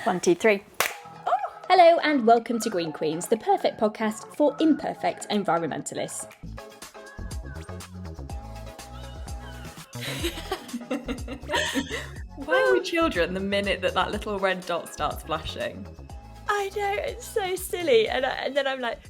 1, 2, 3. Hello and welcome to Green Queens, the perfect podcast for imperfect environmentalists. Why are we children the minute that little red dot starts flashing? I know, it's so silly. And then I'm like,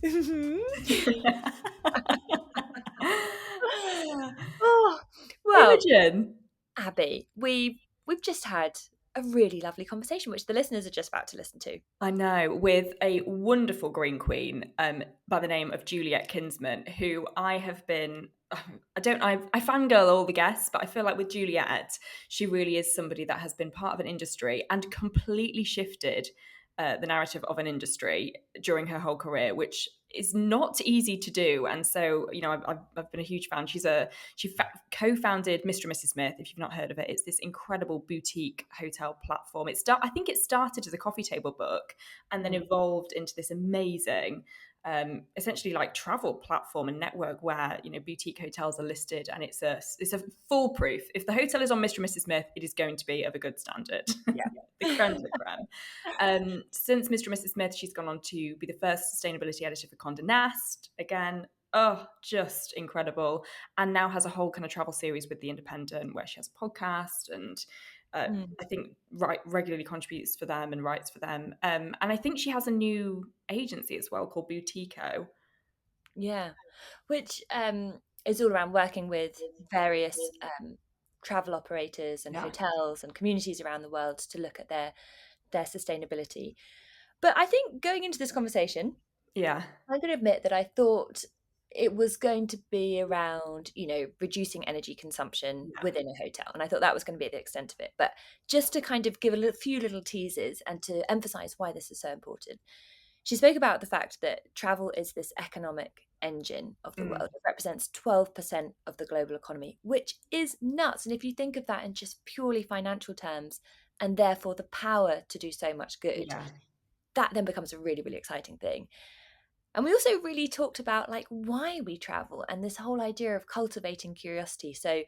oh, well, Imogen. Abbie, we've just had a really lovely conversation, which the listeners are just about to listen to. I know, with a wonderful Green Queen by the name of Juliet Kinsman, who I have been... I fangirl all the guests, but I feel like with Juliet, she really is somebody that has been part of an industry and completely shifted the narrative of an industry during her whole career, which is not easy to do. And so, you know, I've been a huge fan. She co-founded Mr. and Mrs. Smith. If you've not heard of it, it's this incredible boutique hotel platform. I think it started as a coffee table book and then evolved into this amazing essentially like travel platform and network where, you know, boutique hotels are listed, and it's a foolproof. If the hotel is on Mr. and Mrs. Smith, it is going to be of a good standard. Yeah. The creme de creme. Since Mr. and Mrs. Smith, she's gone on to be the first sustainability editor for Condé Nast. Again, just incredible. And now has a whole kind of travel series with The Independent where she has a podcast and I think regularly contributes for them and writes for them. And I think she has a new agency as well called Boutico. Yeah, which is all around working with various travel operators and hotels and communities around the world to look at their sustainability. But I think going into this conversation, I'm going to admit that I thought it was going to be around, you know, reducing energy consumption within a hotel. And I thought that was going to be the extent of it. But just to kind of give a few little teasers and to emphasize why this is so important, she spoke about the fact that travel is this economic engine of the world. It represents 12% of the global economy, which is nuts. And if you think of that in just purely financial terms, and therefore the power to do so much good, that then becomes a really, really exciting thing. And we also really talked about like why we travel and this whole idea of cultivating curiosity. So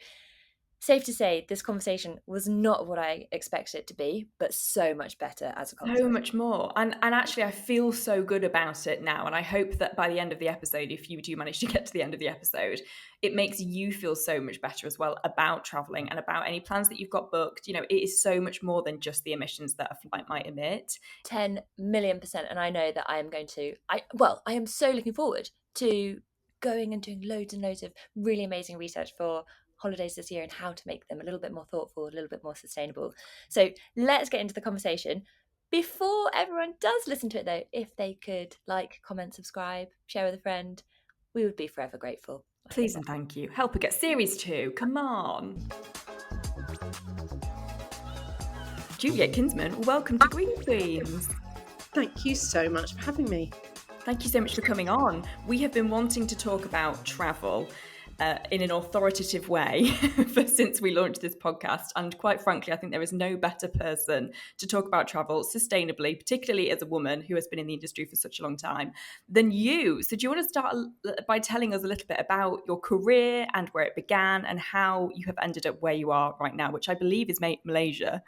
safe to say, this conversation was not what I expected it to be, but so much better as a consequence. So much more. And actually, I feel so good about it now. And I hope that by the end of the episode, if you do manage to get to the end of the episode, it makes you feel so much better as well about traveling and about any plans that you've got booked. You know, it is so much more than just the emissions that a flight might emit. 10 million%. And I know that I am going to, I am so looking forward to going and doing loads and loads of really amazing research for holidays this year and how to make them a little bit more thoughtful, a little bit more sustainable. So let's get into the conversation. Before everyone does listen to it though, if they could like, comment, subscribe, share with a friend, we would be forever grateful. Please and thank you. Help her get series 2. Come on. Juliet Kinsman, welcome to Green Queens. Thank you so much for having me. Thank you so much for coming on. We have been wanting to talk about travel in an authoritative way since we launched this podcast. And quite frankly, I think there is no better person to talk about travel sustainably, particularly as a woman who has been in the industry for such a long time, than you. So do you want to start by telling us a little bit about your career and where it began and how you have ended up where you are right now, which I believe is Malaysia?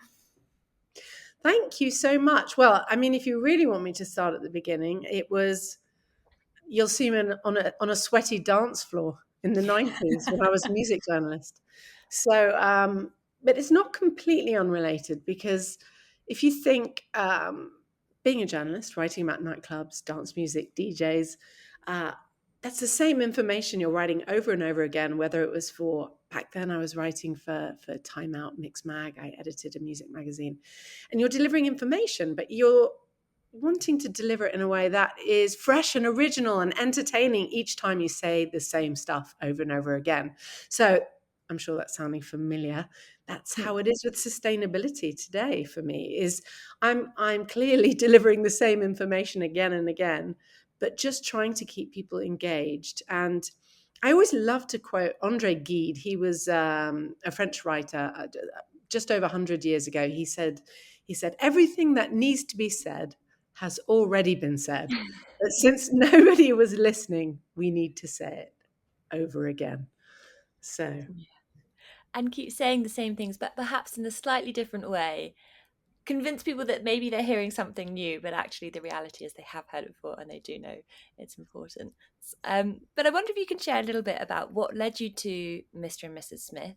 Thank you so much. Well, I mean, if you really want me to start at the beginning, you'll see me on a sweaty dance floor in the 90s when I was a music journalist. So, but it's not completely unrelated, because if you think being a journalist, writing about nightclubs, dance music, DJs, that's the same information you're writing over and over again, whether it was back then I was writing for Time Out, Mix Mag, I edited a music magazine, and you're delivering information, but you're wanting to deliver it in a way that is fresh and original and entertaining each time you say the same stuff over and over again. So I'm sure that's sounding familiar. That's how it is with sustainability today for me, is I'm clearly delivering the same information again and again, but just trying to keep people engaged. And I always love to quote André Gide. He was a French writer just over 100 years ago. He said, everything that needs to be said has already been said. But since nobody was listening, we need to say it over again. So, and keep saying the same things, but perhaps in a slightly different way. convince people that maybe they're hearing something new, but actually the reality is they have heard it before and they do know it's important. But I wonder if you can share a little bit about what led you to Mr. and Mrs. Smith,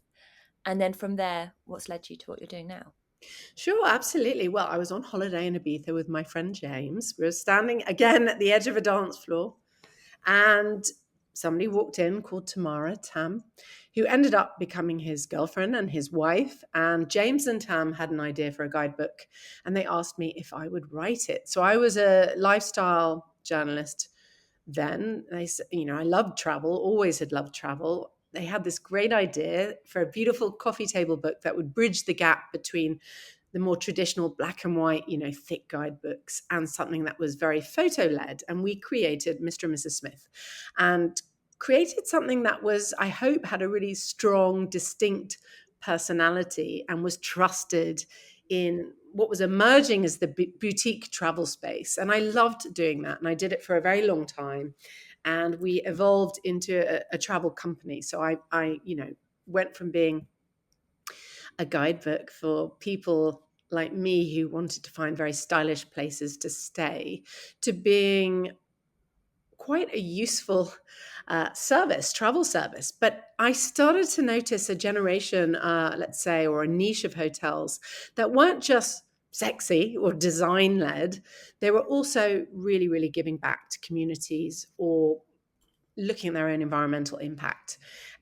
and then from there, what's led you to what you're doing now? Sure, absolutely. Well, I was on holiday in Ibiza with my friend James. We were standing again at the edge of a dance floor, and somebody walked in called Tam, who ended up becoming his girlfriend and his wife. And James and Tam had an idea for a guidebook, and they asked me if I would write it. So I was a lifestyle journalist then. I loved travel, always had loved travel. They had this great idea for a beautiful coffee table book that would bridge the gap between the more traditional black and white, thick guidebooks and something that was very photo led. And we created Mr. and Mrs. Smith and created something that was, I hope, had a really strong, distinct personality and was trusted in what was emerging as the boutique travel space. And I loved doing that. And I did it for a very long time. And we evolved into a travel company. So I went from being a guidebook for people like me who wanted to find very stylish places to stay to being quite a useful travel service. But I started to notice a generation, let's say, or a niche of hotels that weren't just sexy or design led. They were also really, really giving back to communities or looking at their own environmental impact.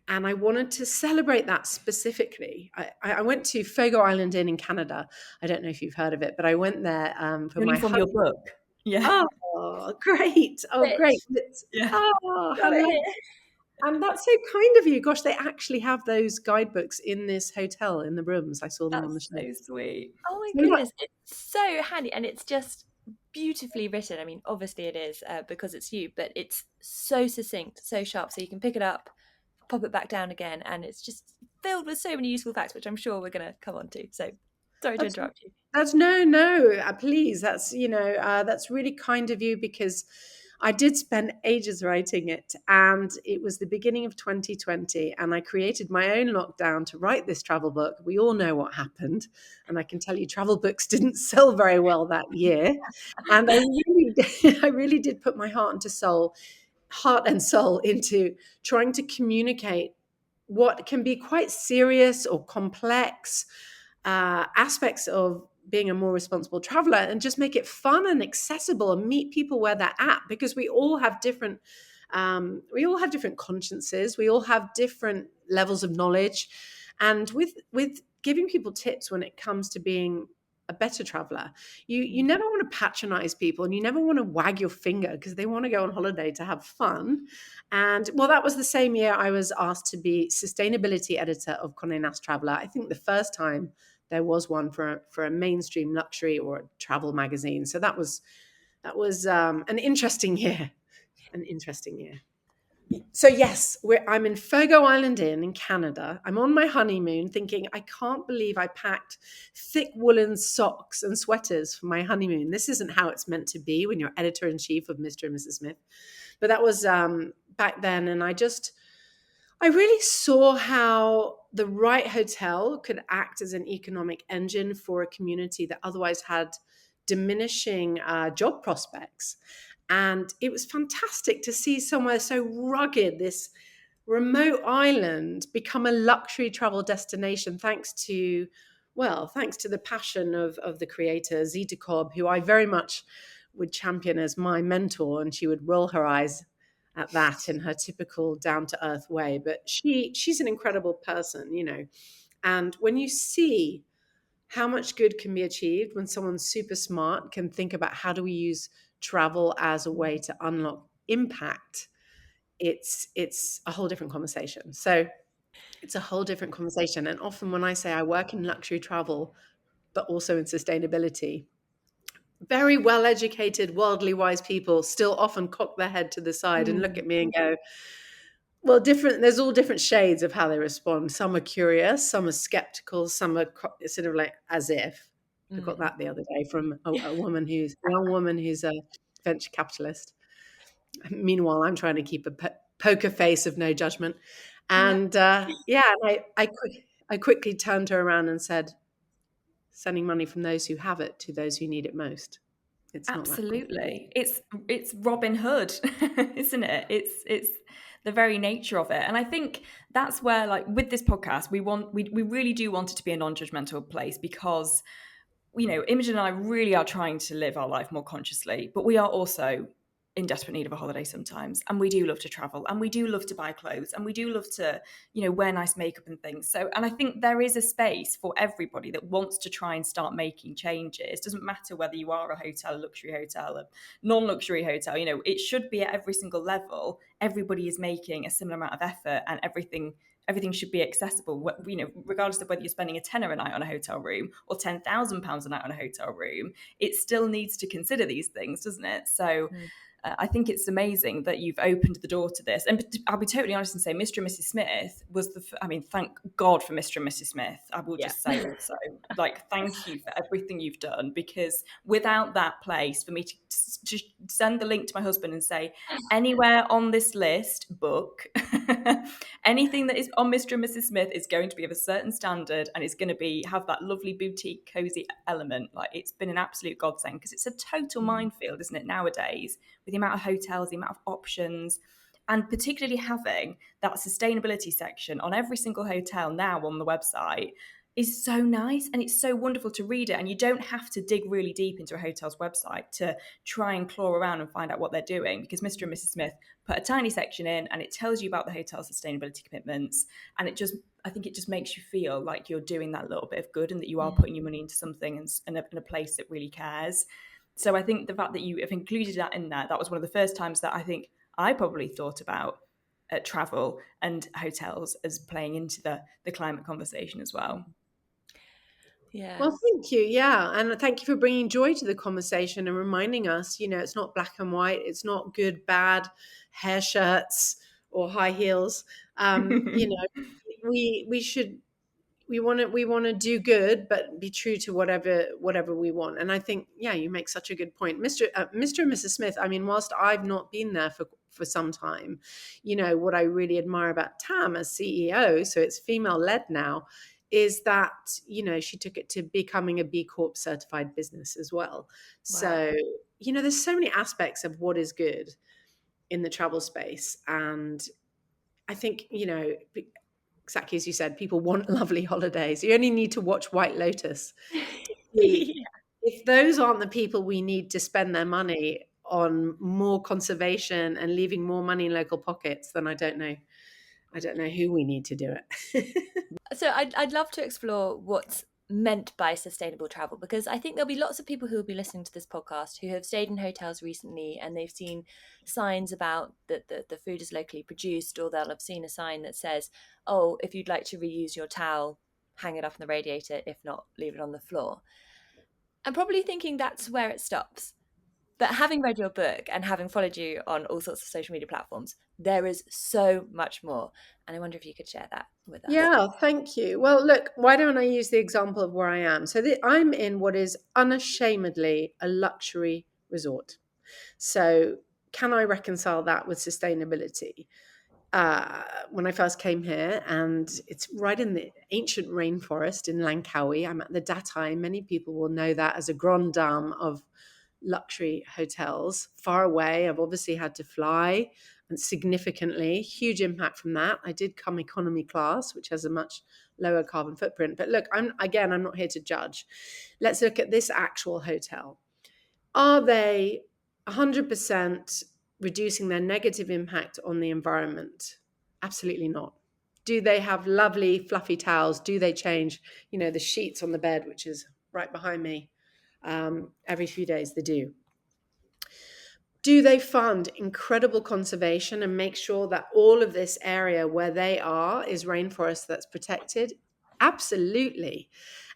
And I wanted to celebrate that specifically. I went to Fogo Island Inn in Canada. I don't know if you've heard of it, but I went there for Only my from your book. Yeah. Oh, great. Oh, great. Yeah. Oh, Got it here. and that's so kind of you. Gosh, they actually have those guidebooks in this hotel in the rooms. I saw them on the That's show. so sweet. Oh my So goodness, it's so handy, and it's just beautifully written. I mean, obviously it is because it's you, but it's so succinct, so sharp, so you can pick it up, pop it back down again, and it's just filled with so many useful facts, which I'm sure we're going to come on to. So sorry to that's interrupt you. That's no, please. That's really kind of you because I did spend ages writing it, and it was the beginning of 2020, and I created my own lockdown to write this travel book. We all know what happened, and I can tell you, travel books didn't sell very well that year, and I really did put my heart and soul into trying to communicate what can be quite serious or complex aspects of being a more responsible traveler and just make it fun and accessible and meet people where they're at, because we all have different consciences, we all have different levels of knowledge, and with giving people tips when it comes to being a better traveler, you never want to patronize people and you never want to wag your finger because they want to go on holiday to have fun. And well, that was the same year I was asked to be sustainability editor of Condé Nast Traveler. I think the first time there was one for a mainstream luxury or a travel magazine. So that was an interesting year. An interesting year. So yes, I'm in Fogo Island Inn in Canada. I'm on my honeymoon thinking, I can't believe I packed thick woolen socks and sweaters for my honeymoon. This isn't how it's meant to be when you're editor-in-chief of Mr. and Mrs. Smith. But that was back then. And I really saw how the right hotel could act as an economic engine for a community that otherwise had diminishing job prospects. And it was fantastic to see somewhere so rugged, this remote island, become a luxury travel destination thanks to the passion of the creator, Zita Cobb, who I very much would champion as my mentor, and she would roll her eyes at that in her typical down-to-earth way. But she's an incredible person, And when you see how much good can be achieved when someone super smart can think about how do we use travel as a way to unlock impact, it's a whole different conversation. So it's a whole different conversation. And often when I say I work in luxury travel, but also in sustainability, very well educated, worldly wise people still often cock their head to the side and look at me and go, well, there's all different shades of how they respond. Some are curious, some are skeptical, some are sort of like as if. I got that the other day from a young woman who's a venture capitalist. Meanwhile, I'm trying to keep a poker face of no judgment. And I quickly turned her around and said, sending money from those who have it to those who need it most. It's not that Absolutely. It's Robin Hood, isn't it? It's the very nature of it. And I think that's where, like, with this podcast, we really do want it to be a non-judgmental place, because, you know, Imogen and I really are trying to live our life more consciously, but we are also in desperate need of a holiday sometimes. And we do love to travel, and we do love to buy clothes, and we do love to, you know, wear nice makeup and things. So, and I think there is a space for everybody that wants to try and start making changes. Doesn't matter whether you are a hotel, a luxury hotel, a non-luxury hotel, you know, it should be at every single level. Everybody is making a similar amount of effort, and everything should be accessible, you know, regardless of whether you're spending a tenner a night on a hotel room or £10,000 a night on a hotel room. It still needs to consider these things, doesn't it? So I think it's amazing that you've opened the door to this. And I'll be totally honest and say Mr. and Mrs. Smith was thank God for Mr. and Mrs. Smith. I will just say also, like, thank you for everything you've done, because without that place, for me to send the link to my husband and say, anywhere on this list, book, anything that is on Mr. and Mrs. Smith is going to be of a certain standard, and it's going to have that lovely boutique, cozy element. Like, it's been an absolute godsend, because it's a total minefield, isn't it, nowadays, with the amount of hotels, the amount of options, and particularly having that sustainability section on every single hotel now on the website is so nice, and it's so wonderful to read it. And you don't have to dig really deep into a hotel's website to try and claw around and find out what they're doing, because Mr. and Mrs. Smith put a tiny section in, and it tells you about the hotel's sustainability commitments. And I think it just makes you feel like you're doing that little bit of good, and that you are putting your money into something in a place that really cares. So I think the fact that you have included that in there, that was one of the first times that I think I probably thought about travel and hotels as playing into the climate conversation as well. Yeah. Well, thank you. Yeah. And thank you for bringing joy to the conversation and reminding us, you know, it's not black and white. It's not good, bad, hair shirts or high heels. You know, we want to do good, but be true to whatever we want. And I think, yeah, you make such a good point. Mr. And Mrs. Smith, I mean, whilst I've not been there for some time, you know, what I really admire about Tam as CEO, so it's female led now, is that, you know, she took it to becoming a B Corp certified business as well. Wow. So, you know, there's so many aspects of what is good in the travel space. And I think, you know, exactly as you said, people want lovely holidays. You only need to watch White Lotus. If those aren't the people we need to spend their money on more conservation and leaving more money in local pockets, then I don't know who we need to do it. So I'd love to explore what's meant by sustainable travel, because I think there'll be lots of people who will be listening to this podcast who have stayed in hotels recently, and they've seen signs about that the food is locally produced, or they'll have seen a sign that says, oh, if you'd like to reuse your towel, hang it up on the radiator, if not, leave it on the floor. I'm probably thinking that's where it stops. But having read your book and having followed you on all sorts of social media platforms, there is so much more. And I wonder if you could share that with us. Yeah, thank you. Well, look, why don't I use the example of where I am? So I'm in what is unashamedly a luxury resort. So can I reconcile that with sustainability? When I first came here, and it's right in the ancient rainforest in Langkawi. I'm at the Datai. Many people will know that as a grande dame of luxury hotels, far away. I've obviously had to fly, and significantly huge impact from that. I did come economy class, which has a much lower carbon footprint. But look, I'm not here to judge. Let's look at this actual hotel. Are they 100% reducing their negative impact on the environment? Absolutely not. Do they have lovely fluffy towels? Do they change, you know, the sheets on the bed, which is right behind me? Every few days they do. Do they fund incredible conservation and make sure that all of this area where they are is rainforest that's protected? Absolutely.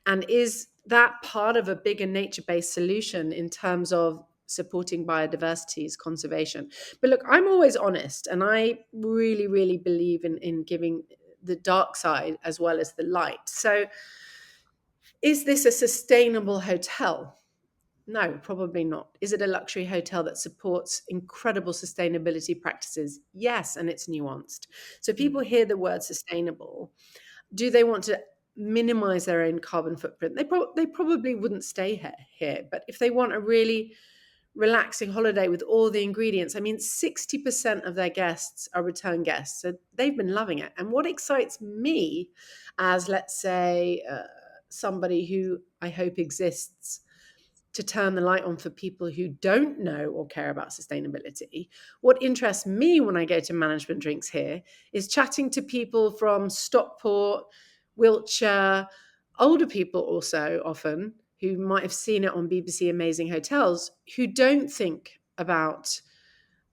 And is that part of a bigger nature-based solution in terms of supporting biodiversity's conservation? But look, I'm always honest, and I really, really believe in giving the dark side as well as the light. So is this a sustainable hotel? No, probably not. Is it a luxury hotel that supports incredible sustainability practices? Yes, and it's nuanced. So people hear the word sustainable. Do they want to minimize their own carbon footprint, they probably wouldn't stay here. But if they want a really relaxing holiday with all the ingredients, I mean, 60% of their guests are return guests. So they've been loving it. And what excites me as, let's say, somebody who I hope exists to turn the light on for people who don't know or care about sustainability. What interests me when I go to management drinks here is chatting to people from Stockport, Wiltshire, older people also often, who might have seen it on BBC Amazing Hotels, who don't think about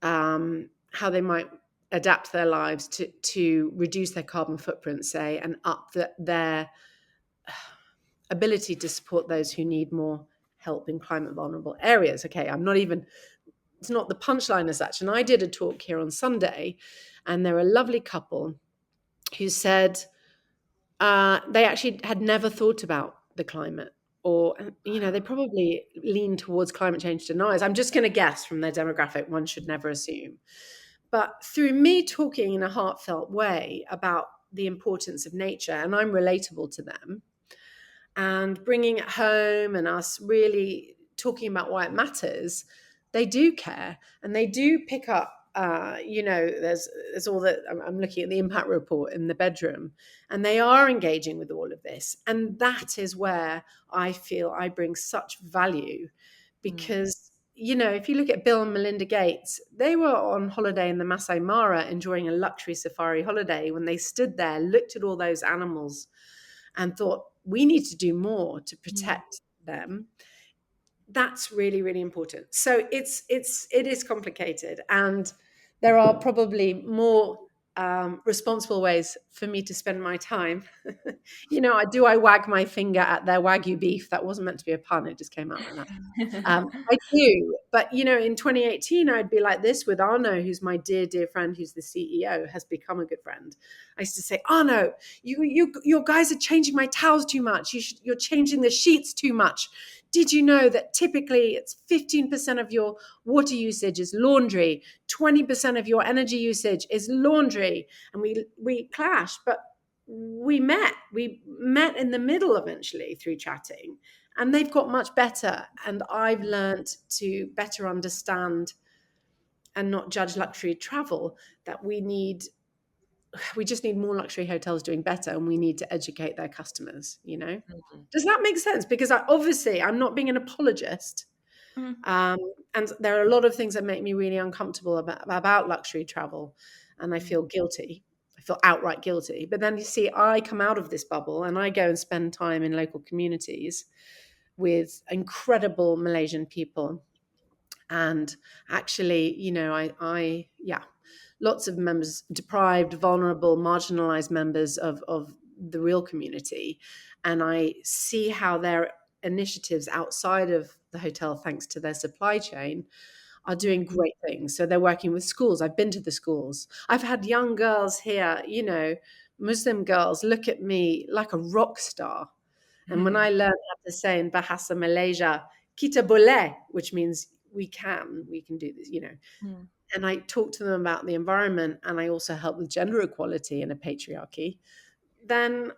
how they might adapt their lives to reduce their carbon footprint, say, and up their ability to support those who need more help in climate vulnerable areas. Okay, it's not the punchline as such. And I did a talk here on Sunday, and there were a lovely couple who said they actually had never thought about the climate, or, they probably lean towards climate change deniers. I'm just going to guess from their demographic, one should never assume. But through me talking in a heartfelt way about the importance of nature, and I'm relatable to them, and bringing it home and us really talking about why it matters, they do care, and they do pick up. There's all that. I'm looking at the impact report in the bedroom, and they are engaging with all of this. And that is where I feel I bring such value, because if you look at Bill and Melinda Gates, they were on holiday in the Masai Mara enjoying a luxury safari holiday when they stood there, looked at all those animals, and thought, we need to do more to protect them. That's really, really important. So it is complicated, and there are probably more responsible ways for me to spend my time. I wag my finger at their Wagyu beef. That wasn't meant to be a pun. It just came out like that. I do. But, in 2018, I'd be like this with Arno, who's my dear, dear friend, who's the CEO, has become a good friend. I used to say, Arno, your guys are changing my towels too much. You're changing the sheets too much. Did you know that typically it's 15% of your water usage is laundry, 20% of your energy usage is laundry? And we clashed, but we met in the middle eventually through chatting, and they've got much better. And I've learned to better understand and not judge luxury travel, that we just need more luxury hotels doing better, and we need to educate their customers. Does that make sense? Because I'm not being an apologist. And there are a lot of things that make me really uncomfortable about luxury travel, and I feel guilty. I feel outright guilty. But then you see, I come out of this bubble and I go and spend time in local communities with incredible Malaysian people. And actually, lots of members, deprived, vulnerable, marginalized members of the real community. And I see how their initiatives outside of the hotel, thanks to their supply chain, are doing great things. So they're working with schools. I've been to the schools. I've had young girls here, Muslim girls, look at me like a rock star. And when I learned how to say in Bahasa Malaysia, kita boleh, which means we can do this, And I talk to them about the environment, and I also help with gender equality in a patriarchy, then,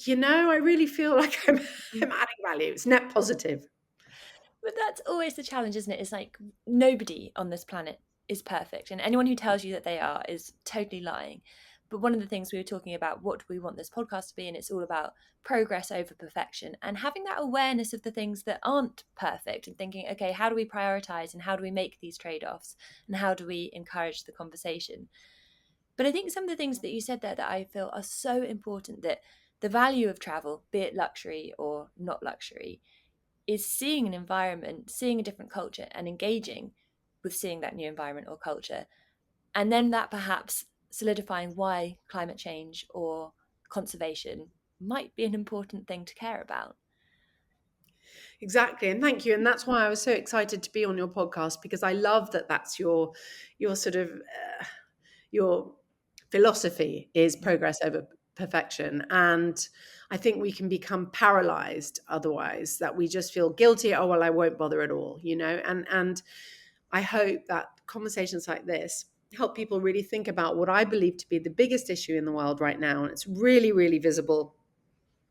I really feel like I'm adding value. It's net positive. But that's always the challenge, isn't it? It's like nobody on this planet is perfect, and anyone who tells you that they are is totally lying. But one of the things we were talking about, what do we want this podcast to be? And it's all about progress over perfection, and having that awareness of the things that aren't perfect, and thinking, okay, how do we prioritize, and how do we make these trade-offs, and how do we encourage the conversation? But I think some of the things that you said there that I feel are so important, that the value of travel, be it luxury or not luxury, is seeing an environment, seeing a different culture, and engaging with seeing that new environment or culture. And then that perhaps solidifying why climate change or conservation might be an important thing to care about. Exactly. And thank you. And that's why I was so excited to be on your podcast, because I love that that's your sort of your philosophy is progress over perfection. And I think we can become paralyzed otherwise, that we just feel guilty. Oh, well, I won't bother at all, and I hope that conversations like this help people really think about what I believe to be the biggest issue in the world right now. And it's really, really visible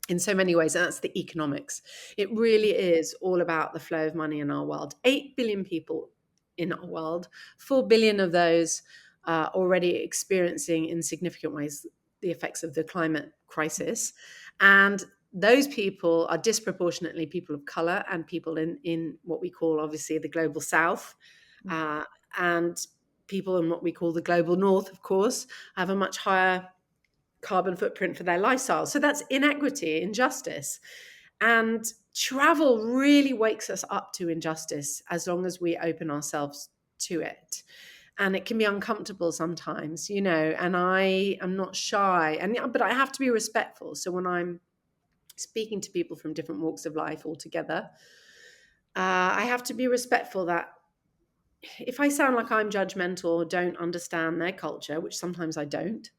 in so many ways, and that's the economics. It really is all about the flow of money in our world. 8 billion people in our world, 4 billion of those are already experiencing in significant ways the effects of the climate crisis. And those people are disproportionately people of color and people in what we call, obviously, the global south. And people in what we call the global north, of course, have a much higher carbon footprint for their lifestyle. So that's inequity, injustice. And travel really wakes us up to injustice as long as we open ourselves to it. And it can be uncomfortable sometimes, you know, and I am not shy, but I have to be respectful. So when I'm speaking to people from different walks of life altogether, I have to be respectful that if I sound like I'm judgmental or don't understand their culture, which sometimes I don't,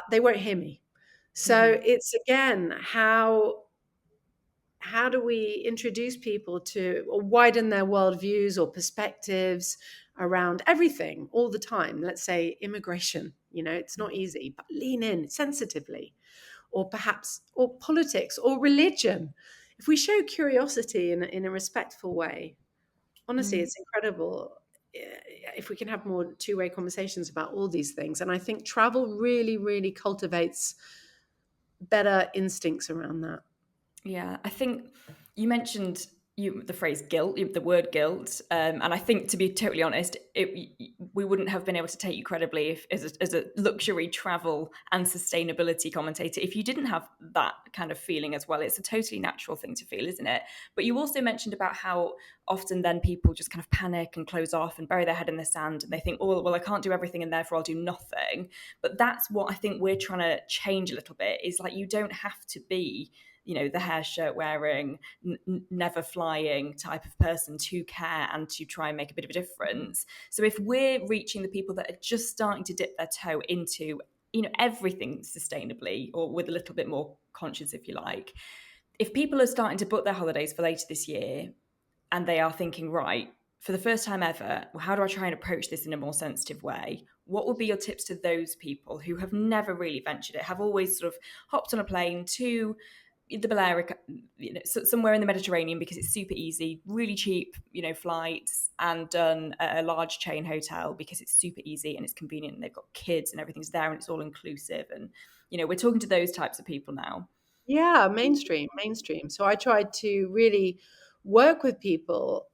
they won't hear me. So it's, again, how do we introduce people to, or widen their worldviews or perspectives around everything all the time? Let's say immigration, you know, it's not easy, but lean in sensitively. Or perhaps, or politics or religion. If we show curiosity in a respectful way, honestly, it's incredible if we can have more two-way conversations about all these things. And I think travel really, really cultivates better instincts around that. Yeah, I think you mentioned the phrase guilt, the word guilt, and I think, to be totally honest, we wouldn't have been able to take you credibly if, as a luxury travel and sustainability commentator, if you didn't have that kind of feeling as well. It's a totally natural thing to feel, isn't it? But you also mentioned about how often then people just kind of panic and close off and bury their head in the sand, and they think, oh, well, I can't do everything and therefore I'll do nothing. But that's what I think we're trying to change a little bit, is like, you don't have to be, you know, the hair shirt wearing, never flying type of person to care and to try and make a bit of a difference. So if we're reaching the people that are just starting to dip their toe into, you know, everything sustainably, or with a little bit more conscience, if you like, if people are starting to book their holidays for later this year and they are thinking, right, for the first time ever, how do I try and approach this in a more sensitive way? What would be your tips to those people who have never really ventured it, have always sort of hopped on a plane to the Balearic, you know, somewhere in the Mediterranean because it's super easy, really cheap, you know, flights, and done at a large chain hotel because it's super easy and it's convenient and they've got kids and everything's there and it's all inclusive? And, you know, we're talking to those types of people now. Yeah, mainstream. So I tried to really work with people,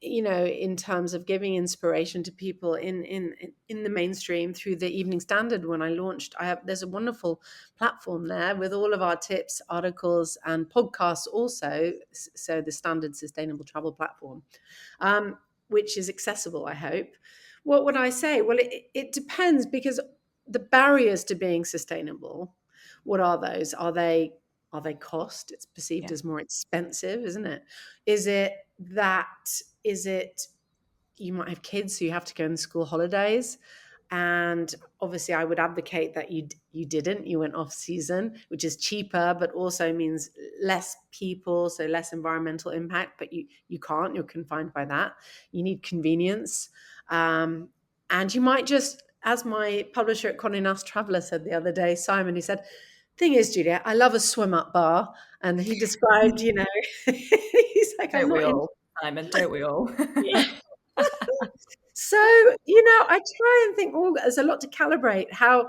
you know, in terms of giving inspiration to people in the mainstream through the Evening Standard. When I launched, there's a wonderful platform there with all of our tips, articles, and podcasts also. So the Standard Sustainable Travel Platform, which is accessible, I hope. What would I say? Well, it depends, because the barriers to being sustainable, what are those? Are they cost? It's perceived as more expensive, isn't it? Is it you might have kids, so you have to go on school holidays? And obviously I would advocate that you went off season, which is cheaper, but also means less people, so less environmental impact, but you're confined by that. You need convenience. And you might just, as my publisher at Condé Nast Traveller said the other day, Simon, he said, thing is, Juliet, I love a swim up bar. And he described, you know, he's like, Don't I'm we not all, Simon? Don't we all? yeah. So, you know, I try and think, oh, there's a lot to calibrate. How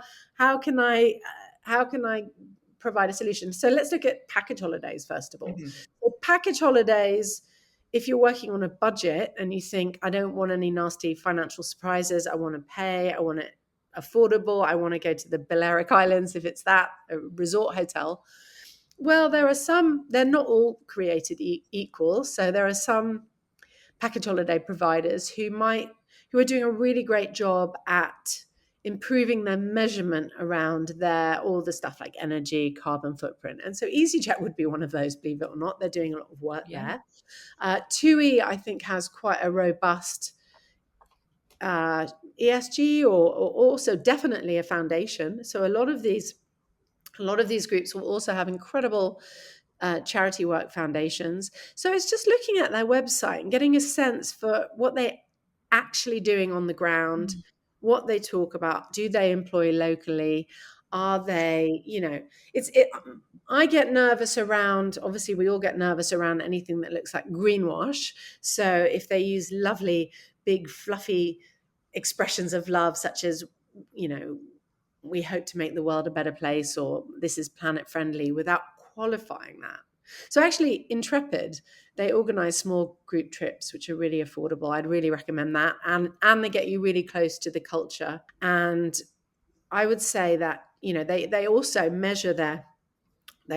can I provide a solution? So let's look at package holidays first of all. So package holidays, if you're working on a budget and you think, I don't want any nasty financial surprises, I want to pay, I want it affordable, I want to go to the Balearic Islands if it's that, a resort hotel. Well, there are some, they're not all created equal. So there are some package holiday providers who are doing a really great job at improving their measurement around all the stuff like energy, carbon footprint. And so EasyJet would be one of those, believe it or not. They're doing a lot of work there. TUI, I think, has quite a robust ESG, or also definitely a foundation. So a lot of these groups will also have incredible charity work foundations. So it's just looking at their website and getting a sense for what they're actually doing on the ground, what they talk about. Do they employ locally? Are they, I get nervous around, obviously we all get nervous around anything that looks like greenwash. So if they use lovely, big, fluffy expressions of love, such as, we hope to make the world a better place, or this is planet friendly, without qualifying that. So actually, Intrepid, they organize small group trips, which are really affordable. I'd really recommend that. And they get you really close to the culture. And I would say that, they also measure their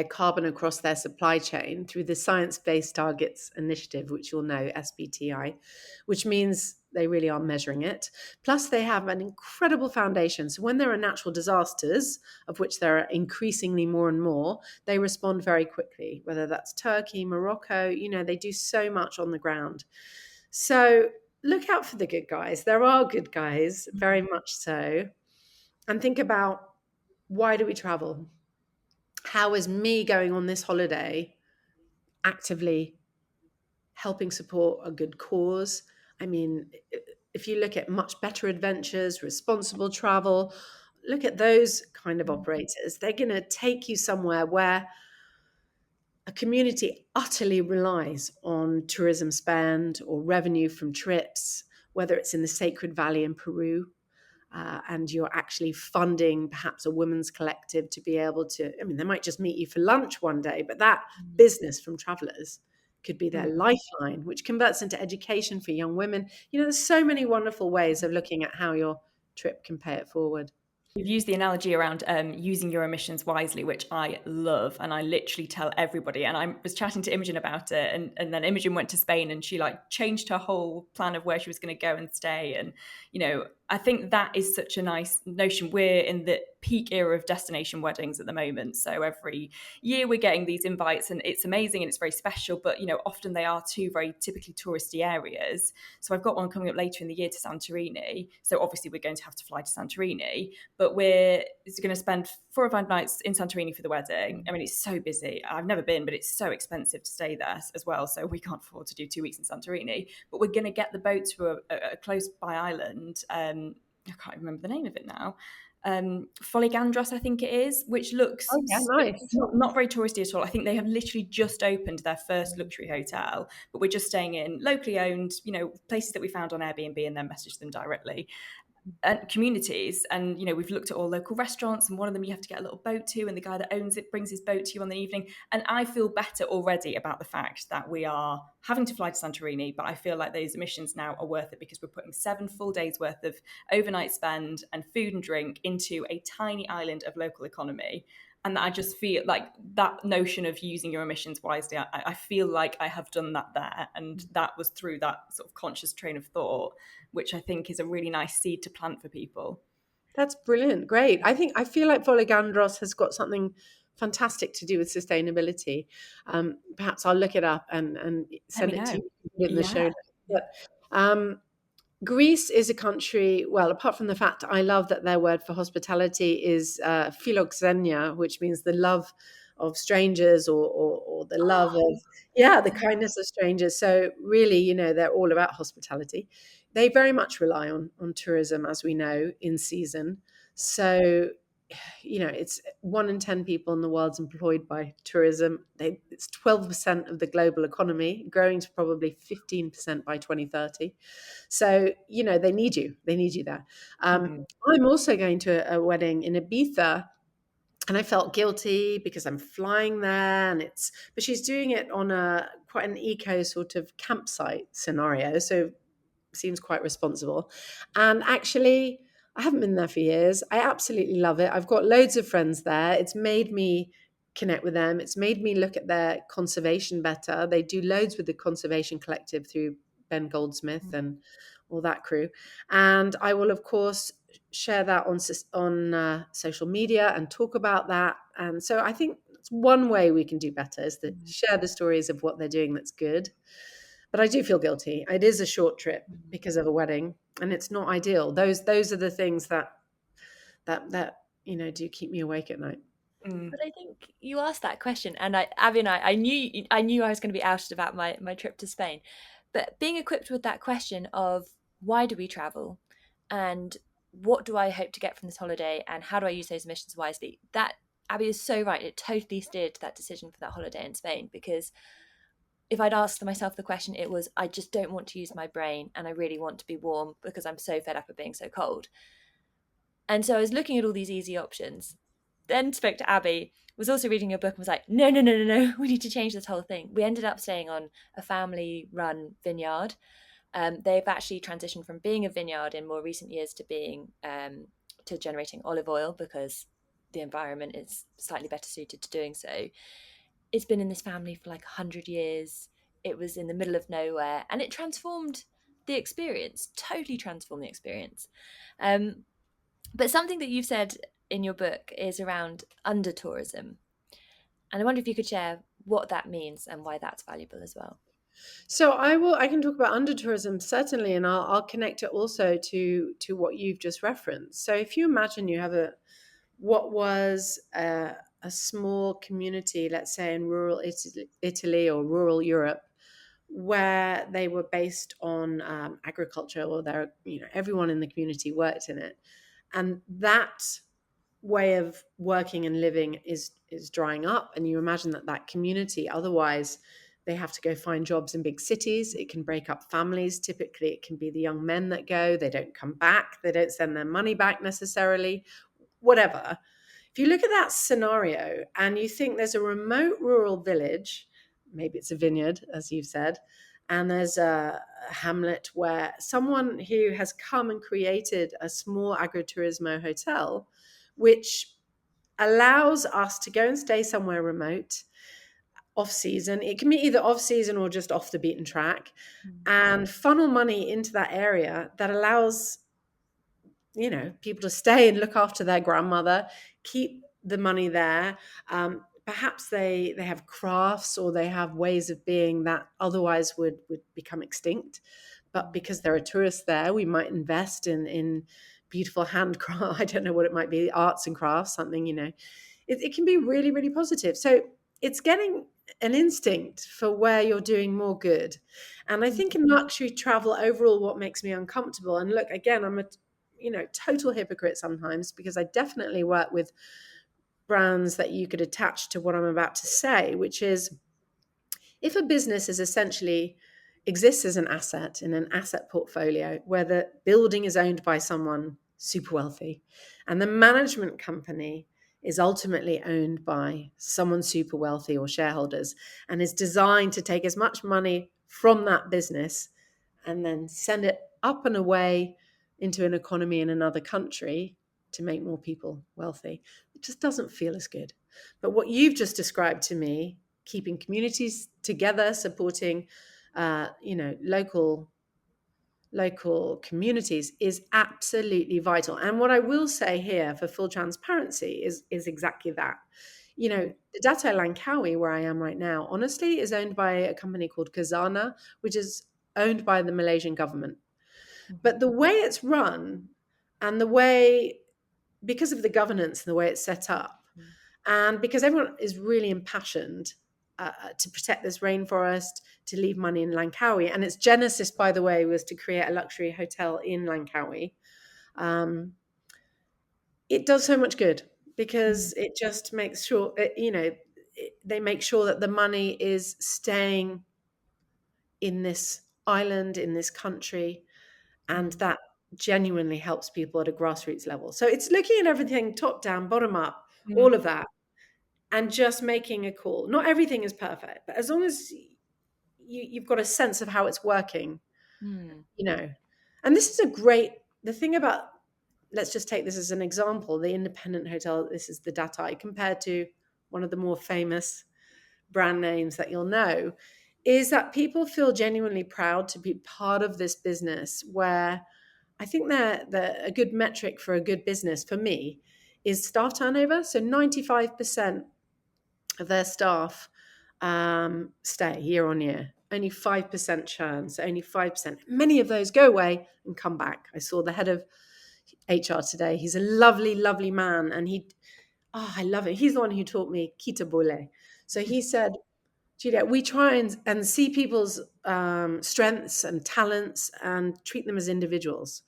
carbon across their supply chain through the Science-Based Targets Initiative, which you'll know, SBTI, which means they really are measuring it. Plus, they have an incredible foundation. So when there are natural disasters, of which there are increasingly more and more, they respond very quickly, whether that's Turkey, Morocco, they do so much on the ground. So look out for the good guys. There are good guys, very much so. And think about, why do we travel? How is me going on this holiday actively helping support a good cause? I mean, if you look at Much Better Adventures, Responsible Travel, look at those kind of operators. They're going to take you somewhere where a community utterly relies on tourism spend or revenue from trips, whether it's in the Sacred Valley in Peru, and you're actually funding perhaps a women's collective to be able to, they might just meet you for lunch one day, but that business from travelers could be their lifeline, which converts into education for young women. There's so many wonderful ways of looking at how your trip can pay it forward. You've used the analogy around using your emissions wisely, which I love, and I literally tell everybody. And I was chatting to Imogen about it, and then Imogen went to Spain, and she changed her whole plan of where she was going to go and stay. And I think that is such a nice notion. We're in the peak era of destination weddings at the moment, so every year we're getting these invites, and it's amazing and it's very special. But often they are to very typically touristy areas. So I've got one coming up later in the year to Santorini. So obviously we're going to have to fly to Santorini, but we're going to spend 4 or 5 nights in Santorini for the wedding. It's so busy. I've never been, but it's so expensive to stay there as well. So we can't afford to do 2 weeks in Santorini. But we're going to get the boat to a close by island. I can't remember the name of it now. Foligandros, I think it is, which looks nice. not very touristy at all. I think they have literally just opened their first luxury hotel, but we're just staying in locally owned, places that we found on Airbnb and then messaged them directly. And communities, and we've looked at all local restaurants, and one of them you have to get a little boat to, and the guy that owns it brings his boat to you on the evening. And I feel better already about the fact that we are having to fly to Santorini, but I feel like those emissions now are worth it, because we're putting 7 full days worth of overnight spend and food and drink into a tiny island of local economy. And I just feel like that notion of using your emissions wisely, I feel like I have done that there. And that was through that sort of conscious train of thought, which I think is a really nice seed to plant for people. That's brilliant. Great. I feel like Foligandros has got something fantastic to do with sustainability. Perhaps I'll look it up and send it to you in the show notes. But, Greece is a country, well, apart from the fact I love that their word for hospitality is philoxenia, which means the love of strangers, or the love of, the kindness of strangers. So really, they're all about hospitality. They very much rely on tourism, as we know, in season. So it's 1 in 10 people in the world's employed by tourism. It's 12% of the global economy, growing to probably 15% by 2030. So, they need you. They need you there. I'm also going to a wedding in Ibiza, and I felt guilty because I'm flying there, but she's doing it on quite an eco sort of campsite scenario. So seems quite responsible. And actually, I haven't been there for years. I absolutely love it. I've got loads of friends there. It's made me connect with them. It's made me look at their conservation better. They do loads with the Conservation Collective through Ben Goldsmith and all that crew. And I will, of course, share that on social media and talk about that. And so I think it's one way we can do better, is to share the stories of what they're doing that's good. But I do feel guilty. It is a short trip because of a wedding, and it's not ideal. Those are the things that do keep me awake at night. But I think you asked that question, and Abbie and I knew I was going to be outed about my trip to Spain. But being equipped with that question of why do we travel, and what do I hope to get from this holiday, and how do I use those emissions wisely? That, Abbie is so right. It totally steered to that decision for that holiday in Spain, because if I'd asked myself the question, it was, I just don't want to use my brain, and I really want to be warm because I'm so fed up of being so cold. And so I was looking at all these easy options, then spoke to Abbie, was also reading your book, and was like, no, we need to change this whole thing. We ended up staying on a family-run vineyard. They've actually transitioned from being a vineyard in more recent years to being to generating olive oil, because the environment is slightly better suited to doing so. It's been in this family for like 100 years. It was in the middle of nowhere, and it transformed the experience, totally transformed the experience. But something that you've said in your book is around under tourism. And I wonder if you could share what that means and why that's valuable as well. So I can talk about under tourism certainly, and I'll connect it also to what you've just referenced. So if you imagine you have what was a small community, let's say in rural Italy or rural Europe, where they were based on agriculture, or everyone in the community worked in it, and that way of working and living is drying up. And you imagine that community, otherwise they have to go find jobs in big cities. It can break up families. Typically it can be the young men that go, they don't come back, they don't send their money back necessarily, whatever. If you look at that scenario and you think there's a remote rural village, maybe it's a vineyard, as you've said, and there's a hamlet where someone who has come and created a small agriturismo hotel, which allows us to go and stay somewhere remote off season. It can be either off season or just off the beaten track, and funnel money into that area that allows people to stay and look after their grandmother, keep the money there. Perhaps they have crafts, or they have ways of being that otherwise would become extinct. But because there are tourists there, we might invest in beautiful handcraft. I don't know what it might be, arts and crafts, something, it can be really, really positive. So it's getting an instinct for where you're doing more good. And I think in luxury travel overall, what makes me uncomfortable, and look, again, I'm a total hypocrite sometimes, because I definitely work with brands that you could attach to what I'm about to say, which is, if a business is essentially exists as an asset in an asset portfolio where the building is owned by someone super wealthy and the management company is ultimately owned by someone super wealthy or shareholders, and is designed to take as much money from that business and then send it up and away into an economy in another country to make more people wealthy, it just doesn't feel as good. But what you've just described to me, keeping communities together, supporting local communities, is absolutely vital. And what I will say here, for full transparency, is exactly that. The Dato Langkawi, where I am right now, honestly, is owned by a company called Khazanah, which is owned by the Malaysian government. But the way it's run, and because of the governance and the way it's set up, and because everyone is really impassioned to protect this rainforest, to leave money in Langkawi. And its genesis, by the way, was to create a luxury hotel in Langkawi. It does so much good, because it just makes sure, they make sure that the money is staying in this island, in this country, and that genuinely helps people at a grassroots level. So it's looking at everything top down, bottom up, all of that, and just making a call. Not everything is perfect, but as long as you've got a sense of how it's working, And this is the thing about, let's just take this as an example, the independent hotel, this is the Datai, compared to one of the more famous brand names that you'll know, is that people feel genuinely proud to be part of this business, where I think a good metric for a good business, for me, is staff turnover. So 95% of their staff stay year on year. Only 5% churn, so only 5%. Many of those go away and come back. I saw the head of HR today. He's a lovely, lovely man, and I love it. He's the one who taught me Kita Bole. So he said, Juliet, we try and see people's strengths and talents and treat them as individuals.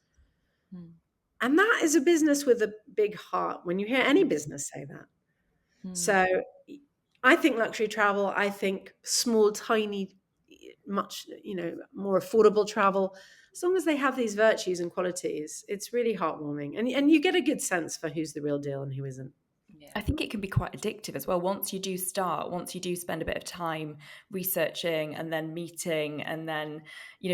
And that is a business with a big heart when you hear any business say that. So I think luxury travel, I think small, tiny, much, more affordable travel, as long as they have these virtues and qualities, it's really heartwarming. And you get a good sense for who's the real deal and who isn't. I think it can be quite addictive as well. Once you do spend a bit of time researching and then meeting and then,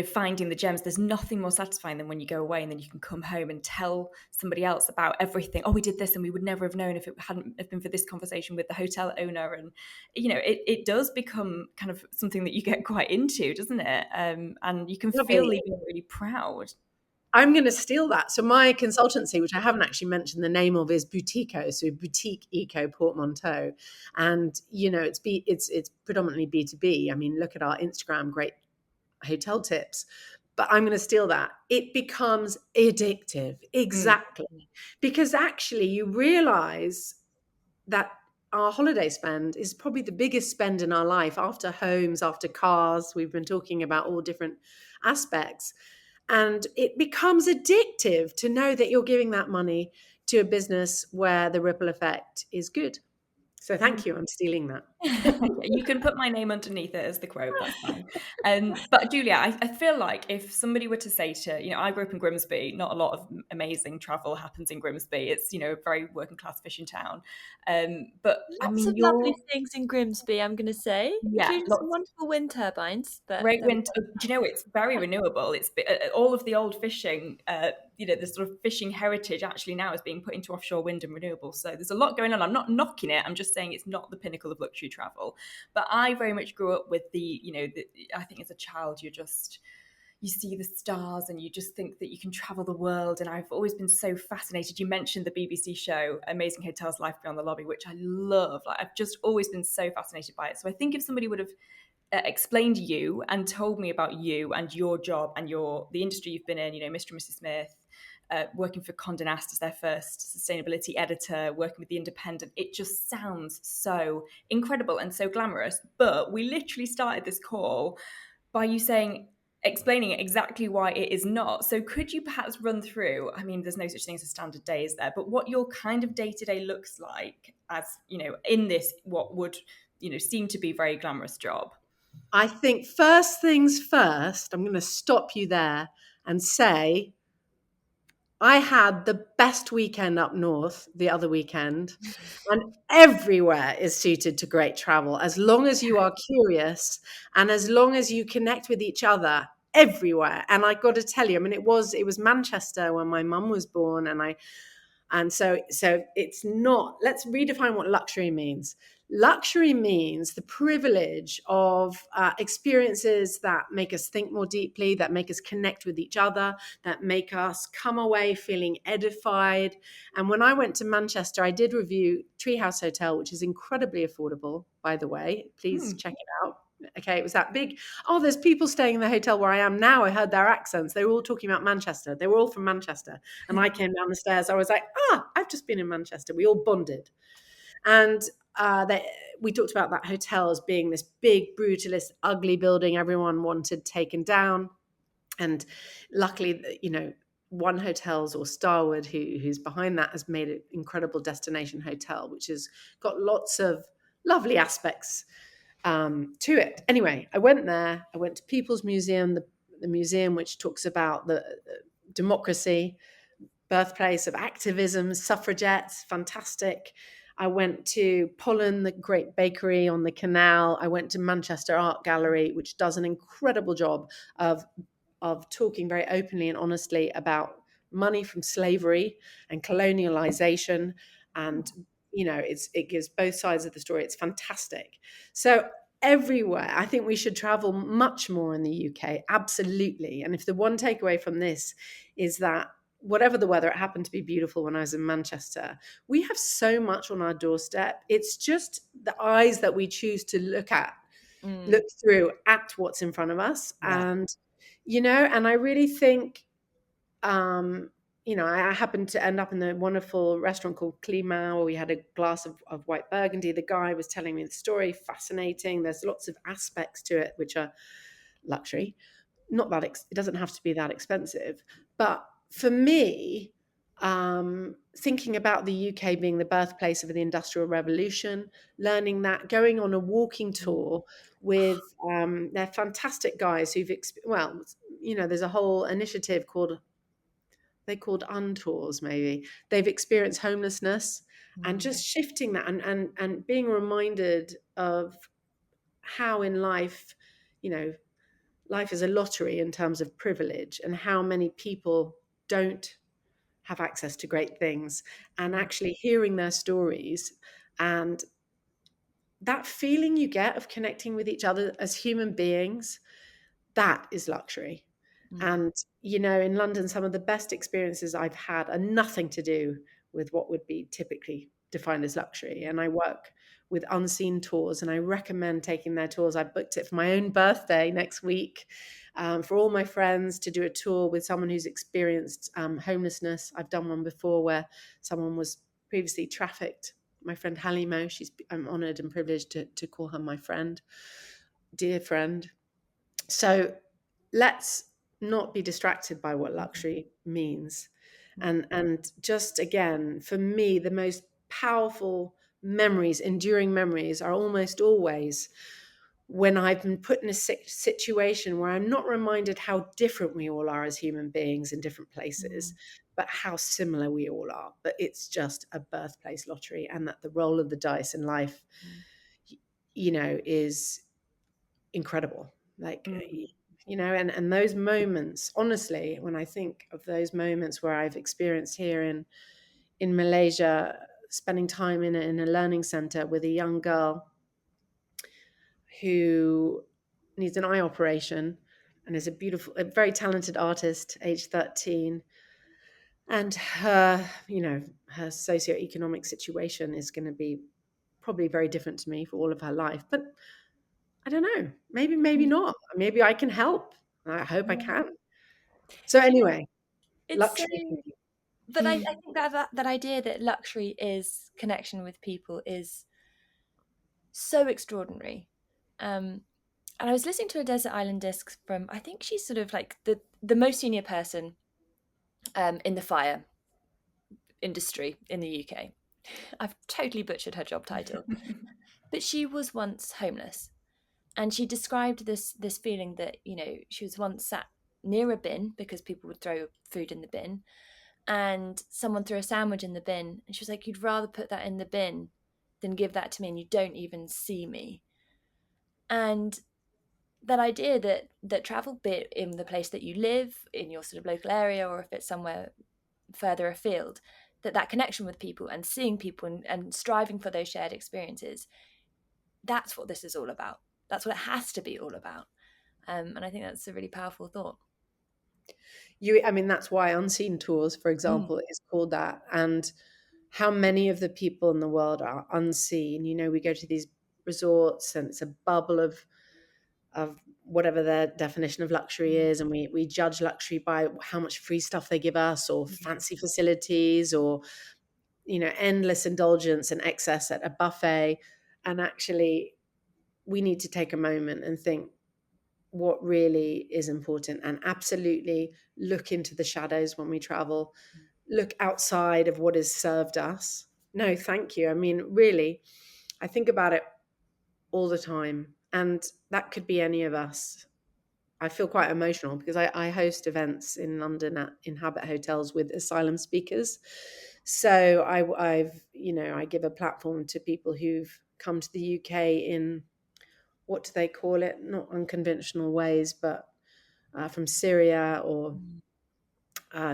finding the gems, there's nothing more satisfying than when you go away and then you can come home and tell somebody else about everything. Oh, we did this and we would never have known if it hadn't have been for this conversation with the hotel owner. And, it does become kind of something that you get quite into, doesn't it? And you can feel leaving really proud. I'm going to steal that. So my consultancy, which I haven't actually mentioned the name of, is Boutico, so Boutique Eco Portmanteau, and it's predominantly B2B. I mean, look at our Instagram, great hotel tips. But I'm going to steal that. It becomes addictive, exactly, because actually you realize that our holiday spend is probably the biggest spend in our life after homes, after cars. We've been talking about all different aspects. And it becomes addictive to know that you're giving that money to a business where the ripple effect is good. So thank you. I'm stealing that. You can put my name underneath it as the quote. That's fine. But Julia, I feel like if somebody were to say I grew up in Grimsby, not a lot of amazing travel happens in Grimsby. It's, a very working class fishing town. But lots of lovely things in Grimsby, I'm going to say, including some wonderful wind turbines. But great wind. Do you know, it's very renewable. It's all of the old fishing, the sort of fishing heritage actually now is being put into offshore wind and renewable. So there's a lot going on. I'm not knocking it. I'm just saying it's not the pinnacle of luxury travel. But I very much grew up with I think as a child, you see the stars and you just think that you can travel the world. And I've always been so fascinated. You mentioned the BBC show, Amazing Hotels, Life Beyond the Lobby, which I love. Like, I've just always been so fascinated by it. So I think if somebody would have explained you and told me about you and your job and the industry you've been in, Mr. and Mrs. Smith, working for Condé Nast as their first sustainability editor, working with The Independent, it just sounds so incredible and so glamorous. But we literally started this call by you explaining exactly why it is not. So could you perhaps run through, I mean, there's no such thing as a standard day, is there, but what your kind of day-to-day looks like as, in this, what would, seem to be very glamorous job? I think first things first, I'm going to stop you there and say I had the best weekend up north the other weekend, and everywhere is suited to great travel as long as you are curious and as long as you connect with each other everywhere. And I got to tell you, I mean, it was Manchester when my mum was born, and so it's not, let's redefine what luxury means. Luxury means the privilege of experiences that make us think more deeply, that make us connect with each other, that make us come away feeling edified. And when I went to Manchester, I did review Treehouse Hotel, which is incredibly affordable, by the way. Please check it out. Okay, it was that big. Oh, there's people staying in the hotel where I am now. I heard their accents. They were all talking about Manchester. They were all from Manchester. And I came down the stairs. I was like, I've just been in Manchester. We all bonded. And we talked about that hotel as being this big, brutalist, ugly building everyone wanted taken down. And luckily, One Hotels or Starwood, who's behind that, has made an incredible destination hotel, which has got lots of lovely aspects to it. Anyway, I went there. I went to People's Museum, the museum which talks about the democracy, birthplace of activism, suffragettes, fantastic. I went to Pollen, the great bakery on the canal. I went to Manchester Art Gallery, which does an incredible job of talking very openly and honestly about money from slavery and colonialization, and it gives both sides of the story. It's fantastic. So everywhere, I think we should travel much more in the UK, absolutely. And if the one takeaway from this is that whatever the weather, it happened to be beautiful when I was in Manchester, we have so much on our doorstep. It's just the eyes that we choose to look through at what's in front of us. Yeah. And I really think I happened to end up in a wonderful restaurant called Climat, where we had a glass of white Burgundy. The guy was telling me the story, fascinating. There's lots of aspects to it which are luxury. Not that it doesn't have to be that expensive. But for me, thinking about the UK being the birthplace of the Industrial Revolution, learning that, going on a walking tour with they're fantastic guys who've there's a whole initiative called Untours, maybe. They've experienced homelessness, and just shifting that, and being reminded of how in life, life is a lottery in terms of privilege, and how many people don't have access to great things, and actually hearing their stories, and that feeling you get of connecting with each other as human beings, that is luxury. And, in London, some of the best experiences I've had are nothing to do with what would be typically defined as luxury. And I work with Unseen Tours, and I recommend taking their tours. I booked it for my own birthday next week, for all my friends, to do a tour with someone who's experienced homelessness. I've done one before where someone was previously trafficked. My friend Halimo, I'm honoured and privileged to call her my friend, dear friend. So let's not be distracted by what luxury means. And just, again, for me, the most powerful memories, enduring memories, are almost always when I've been put in a situation where I'm not reminded how different we all are as human beings in different places, but how similar we all are. But it's just a birthplace lottery, and that the roll of the dice in life, is incredible. And those moments, honestly, when I think of those moments where I've experienced here in Malaysia, spending time in a learning center with a young girl who needs an eye operation, and is a very talented artist, age 13. And her socioeconomic situation is going to be probably very different to me for all of her life. But I don't know, maybe not. Maybe I can help. I hope I can. So anyway, It's so, luxury. but I think that idea that luxury is connection with people is so extraordinary. And I was listening to a Desert Island Discs from, I think she's sort of like the most senior person in the fire industry in the UK. I've totally butchered her job title, but she was once homeless, and she described this feeling that she was once sat near a bin because people would throw food in the bin, and someone threw a sandwich in the bin, and she was like, "You'd rather put that in the bin than give that to me, and you don't even see me." And that idea that travel, be it in the place that you live, in your sort of local area, or if it's somewhere further afield, that connection with people and seeing people and striving for those shared experiences, that's what this is all about. That's what it has to be all about. And I think that's a really powerful thought. That's why Unseen Tours, for example, is called that. And how many of the people in the world are unseen? We go to these resorts, and it's a bubble of whatever their definition of luxury is, and we judge luxury by how much free stuff they give us, or fancy facilities, or endless indulgence and excess at a buffet. And actually, we need to take a moment and think what really is important, and absolutely look into the shadows when we travel. Look outside of what is served us. No, thank you. Really, I think about it all the time, and that could be any of us. I feel quite emotional because I host events in London at Inhabit hotels with asylum speakers. So I give a platform to people who've come to the UK in, what do they call it? Not unconventional ways, but from Syria or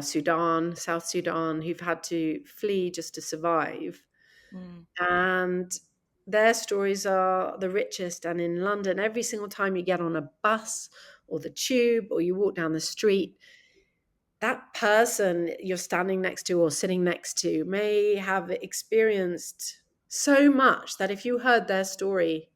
Sudan, South Sudan, who've had to flee just to survive. And their stories are the richest. And in London, every single time you get on a bus or the tube, or you walk down the street, that person you're standing next to or sitting next to may have experienced so much that if you heard their story,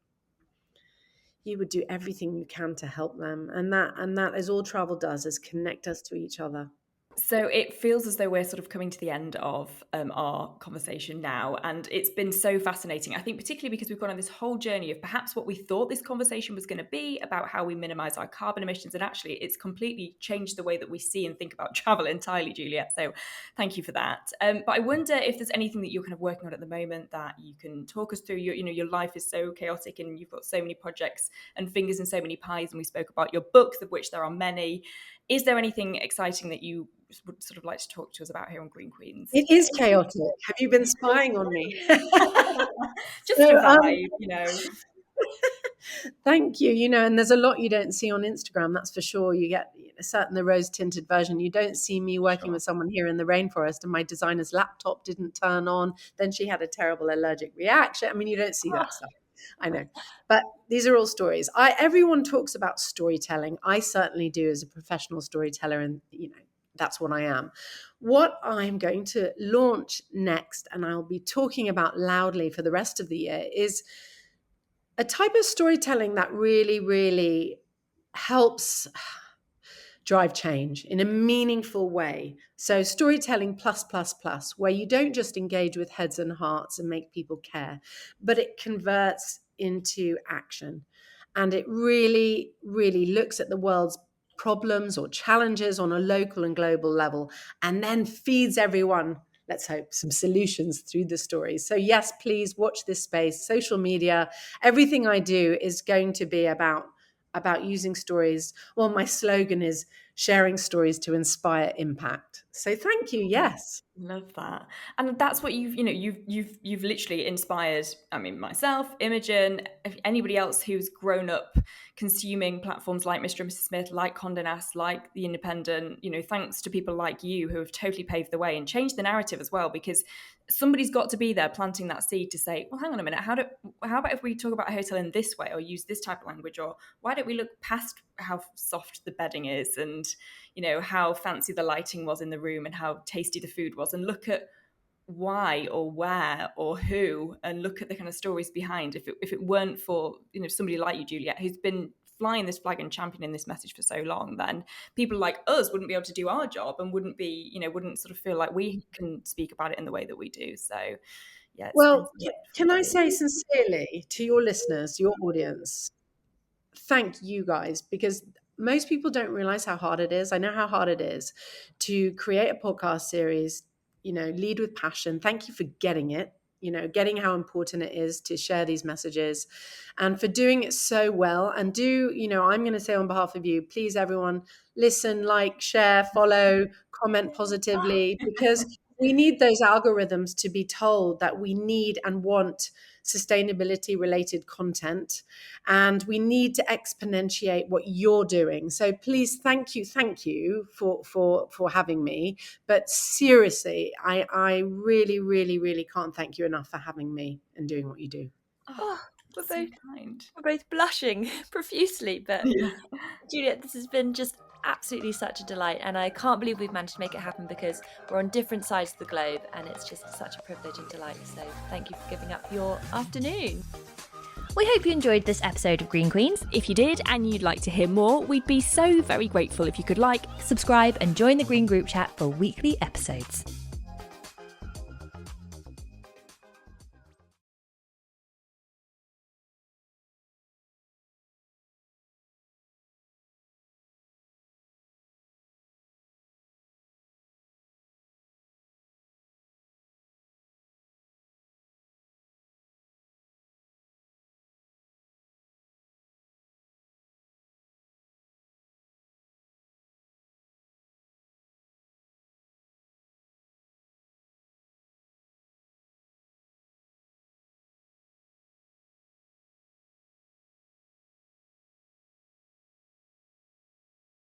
you would do everything you can to help them. And that is all travel does, is connect us to each other. So it feels as though we're sort of coming to the end of our conversation now. And it's been so fascinating, I think, particularly because we've gone on this whole journey of perhaps what we thought this conversation was going to be about how we minimize our carbon emissions. And actually, it's completely changed the way that we see and think about travel entirely, Juliet. So thank you for that. But I wonder if there's anything that you're kind of working on at the moment that you can talk us through. Your life is so chaotic and you've got so many projects and fingers in so many pies. And we spoke about your books, of which there are many. Is there anything exciting that you would sort of like to talk to us about here on Green Queens? It is chaotic. Have you been spying on me? Just so, a vibe, Thank you. And there's a lot you don't see on Instagram, that's for sure. You get the rose-tinted version. You don't see me working with someone here in the rainforest and my designer's laptop didn't turn on. Then she had a terrible allergic reaction. I mean, you don't see that stuff. I know. But these are all stories. Everyone talks about storytelling. I certainly do as a professional storyteller, and that's what I am. What I'm going to launch next, and I'll be talking about loudly for the rest of the year, is a type of storytelling that really, really helps drive change in a meaningful way. So storytelling plus, where you don't just engage with heads and hearts and make people care, but it converts into action. And it really, really looks at the world's problems or challenges on a local and global level, and then feeds everyone, let's hope, some solutions through the stories. So yes, please watch this space. Social media, everything I do is going to be about using stories. Well, my slogan is sharing stories to inspire impact. So thank you. Yes. Love that. And that's what you've literally inspired, myself, Imogen, anybody else who's grown up consuming platforms like Mr. and Mrs. Smith, like Condé Nast, like The Independent, thanks to people like you who have totally paved the way and changed the narrative as well, because somebody's got to be there planting that seed to say, well, hang on a minute, how about if we talk about a hotel in this way or use this type of language, or why don't we look past how soft the bedding is and how fancy the lighting was in the room and how tasty the food was, and look at why or where or who, and look at the kind of stories behind. If it weren't for somebody like you, Juliet, who's been flying this flag and championing this message for so long, then people like us wouldn't be able to do our job and wouldn't sort of feel like we can speak about it in the way that we do. So yeah. Well, can I say sincerely to your listeners, your audience, thank you guys, because most people don't realize how hard it is. I know how hard it is to create a podcast series, lead with passion. Thank you for getting it, getting how important it is to share these messages, and for doing it so well. And I'm going to say on behalf of you, please, everyone, listen, like, share, follow, comment positively, because we need those algorithms to be told that we need and want sustainability related content, and we need to exponentiate what you're doing. So please, thank you for having me. But seriously, I really, really, really can't thank you enough for having me and doing what you do. We're both blushing profusely, but yeah. Juliet, this has been just absolutely such a delight, and I can't believe we've managed to make it happen, because we're on different sides of the globe and it's just such a privilege and delight. So thank you for giving up your afternoon. We hope you enjoyed this episode of Green Queens. If you did and you'd like to hear more, we'd be so very grateful if you could like, subscribe and join the Green group chat for weekly episodes.